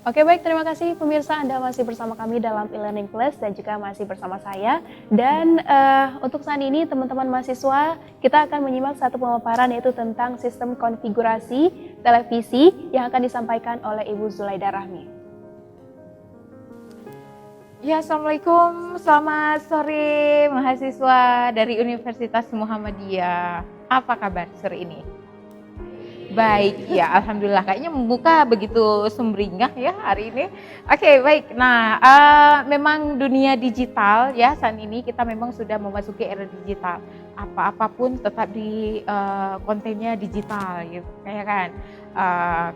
Oke baik, terima kasih pemirsa, Anda masih bersama kami dalam e-learning plus dan juga masih bersama saya. Dan untuk saat ini teman-teman mahasiswa, kita akan menyimak satu pemaparan yaitu tentang sistem konfigurasi televisi yang akan disampaikan oleh Ibu Zulaida Rahmi. Ya, Assalamualaikum, selamat sore mahasiswa dari Universitas Muhammadiyah. Apa kabar sore ini? Baik, ya Alhamdulillah, kayaknya membuka begitu sumringah ya hari ini. Oke, baik. Nah, memang dunia digital ya, saat ini kita memang sudah memasuki era digital. Apa-apapun tetap di kontennya digital gitu, kayak kan.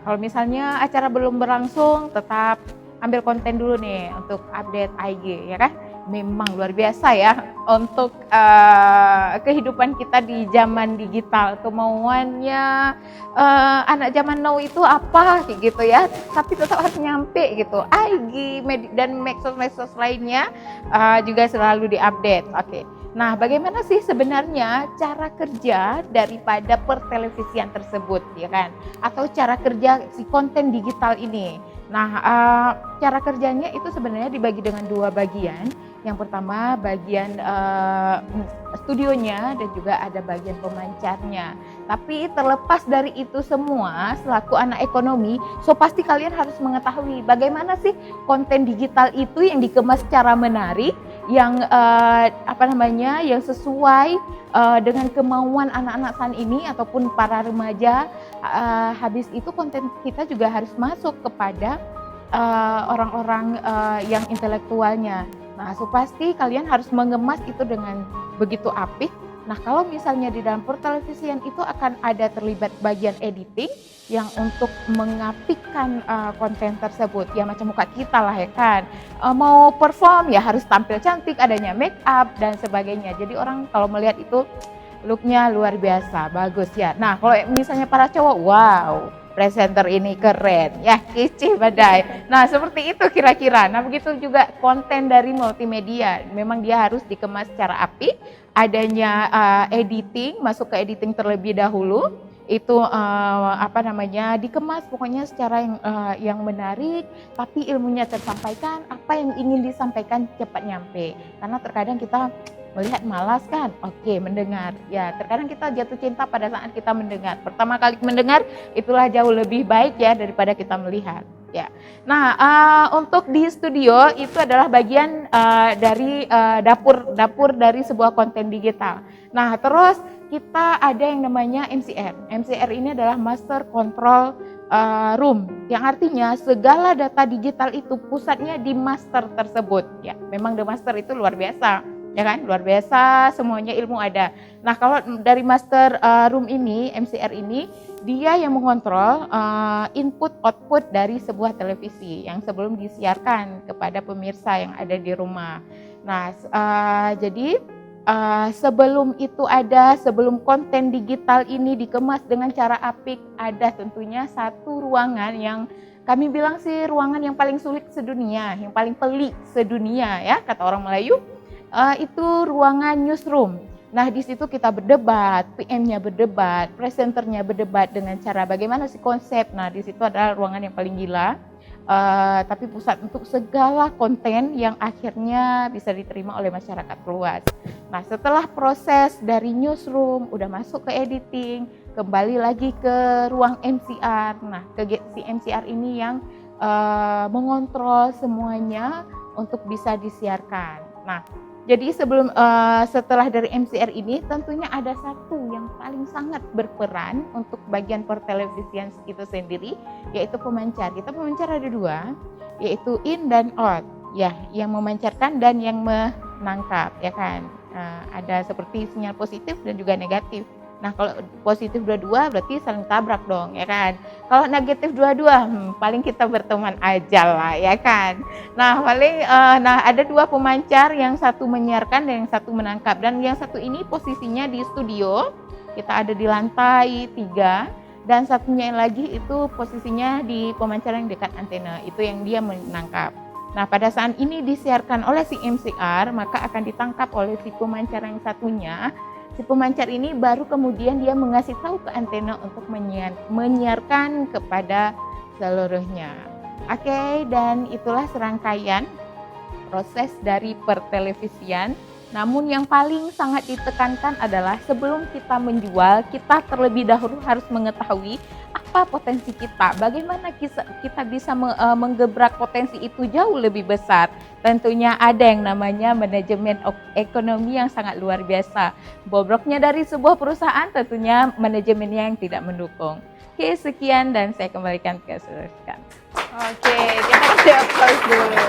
Kalau misalnya acara belum berlangsung, tetap ambil konten dulu nih untuk update IG ya kan. Memang luar biasa ya untuk kehidupan kita di zaman digital. Kemauannya anak zaman now itu apa gitu ya, tapi tetap harus nyampe gitu. IG dan medsos-medsos lainnya juga selalu diupdate. Oke. Nah, bagaimana sih sebenarnya cara kerja daripada pertelevisian tersebut ya kan, atau cara kerja si konten digital ini? Nah, cara kerjanya itu sebenarnya dibagi dengan dua bagian. Yang pertama bagian studionya dan juga ada bagian pemancarnya. Tapi terlepas dari itu semua, selaku anak ekonomi, so pasti kalian harus mengetahui bagaimana sih konten digital itu yang dikemas secara menarik, yang yang sesuai dengan kemauan anak-anak saat ini ataupun para remaja. Habis itu konten kita juga harus masuk kepada orang-orang yang intelektualnya. Nah, so pasti kalian harus mengemas itu dengan begitu apik. Nah, kalau misalnya di dalam pertelevisian itu akan ada terlibat bagian editing yang untuk mengapikkan konten tersebut. Ya macam muka kita lah ya kan. Mau perform ya harus tampil cantik, adanya make up dan sebagainya. Jadi orang kalau melihat itu looknya luar biasa, bagus ya. Nah, kalau misalnya para cowok, wow, presenter ini keren, ya kece badai. Nah, seperti itu kira-kira. Nah, begitu juga konten dari multimedia. Memang dia harus dikemas secara apik, adanya editing, masuk ke editing terlebih dahulu. Itu dikemas pokoknya secara yang menarik, tapi ilmunya tersampaikan, apa yang ingin disampaikan cepat nyampe. Karena terkadang kita melihat malas kan, oke mendengar. Ya terkadang kita jatuh cinta pada saat kita mendengar. Pertama kali mendengar itulah jauh lebih baik ya daripada kita melihat. Ya. Nah untuk di studio itu adalah bagian dari dapur dari sebuah konten digital. Nah terus kita ada yang namanya MCR. MCR ini adalah Master Control Room, yang artinya segala data digital itu pusatnya di master tersebut. Ya memang the master itu luar biasa. Ya kan, luar biasa, semuanya ilmu ada. Nah, kalau dari master room ini, MCR ini, dia yang mengontrol input output dari sebuah televisi yang sebelum disiarkan kepada pemirsa yang ada di rumah. Nah, jadi sebelum itu sebelum konten digital ini dikemas dengan cara apik, ada tentunya satu ruangan yang kami bilang sih ruangan yang paling sulit sedunia, yang paling pelik sedunia ya, kata orang Melayu. Itu ruangan newsroom. Nah di situ kita berdebat, PM-nya berdebat, presenternya berdebat dengan cara bagaimana sih konsep. Nah di situ adalah ruangan yang paling gila, tapi pusat untuk segala konten yang akhirnya bisa diterima oleh masyarakat luas. Nah setelah proses dari newsroom, udah masuk ke editing, kembali lagi ke ruang MCR. Nah si MCR ini yang mengontrol semuanya untuk bisa disiarkan. Nah jadi setelah dari MCR ini tentunya ada satu yang paling sangat berperan untuk bagian pertelevisian itu sendiri, yaitu pemancar. Kita pemancar ada dua, yaitu in dan out. Ya, yang memancarkan dan yang menangkap, ya kan. Ada seperti sinyal positif dan juga negatif. Nah kalau positif dua-dua berarti saling tabrak dong ya kan. Kalau negatif dua-dua paling kita berteman aja lah ya kan. Nah paling ada dua pemancar, yang satu menyiarkan dan yang satu menangkap. Dan yang satu ini posisinya di studio, kita ada di lantai 3. Dan satunya lagi itu posisinya di pemancar yang dekat antena, itu yang dia menangkap. Nah pada saat ini disiarkan oleh si MCR, maka akan ditangkap oleh si pemancar yang satunya. Si pemancar ini baru kemudian dia mengasih tahu ke antena untuk menyiarkan kepada seluruhnya. Oke, dan itulah serangkaian proses dari pertelevisian. Namun yang paling sangat ditekankan adalah sebelum kita menjual, kita terlebih dahulu harus mengetahui apa potensi kita. Bagaimana kita bisa menggebrak potensi itu jauh lebih besar. Tentunya ada yang namanya manajemen ekonomi yang sangat luar biasa. Bobroknya dari sebuah perusahaan tentunya manajemennya yang tidak mendukung. Oke, sekian dan saya kembalikan ke Saudara. Oke, kita kasih applause dulu.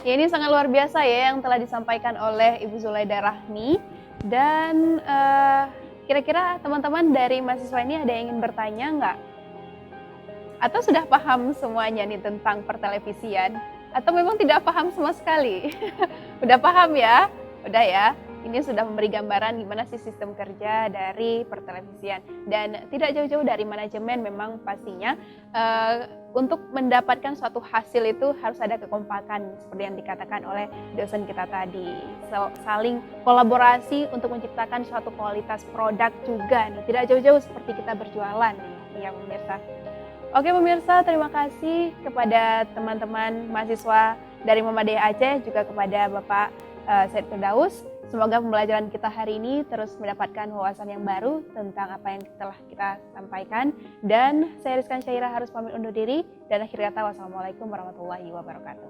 Ya, ini sangat luar biasa ya yang telah disampaikan oleh Ibu Zulaida Rahmi. Dan kira-kira teman-teman dari mahasiswa ini ada yang ingin bertanya nggak? Atau sudah paham semuanya nih tentang pertelevisian? Atau memang tidak paham sama sekali? Udah paham ya? Udah ya? Ini sudah memberi gambaran gimana sih sistem kerja dari pertelevisian. Dan tidak jauh-jauh dari manajemen, memang pastinya untuk mendapatkan suatu hasil itu harus ada kekompakan seperti yang dikatakan oleh dosen kita tadi. Saling kolaborasi untuk menciptakan suatu kualitas produk juga nih. Tidak jauh-jauh seperti kita berjualan nih, ya pemirsa. Oke pemirsa, terima kasih kepada teman-teman mahasiswa dari Muhammadiyah Aceh, juga kepada Bapak Said Firdaus. Semoga pembelajaran kita hari ini terus mendapatkan wawasan yang baru tentang apa yang telah kita sampaikan. Dan saya Rizkan Syairah harus pamit undur diri. Dan akhir kata, wassalamualaikum warahmatullahi wabarakatuh.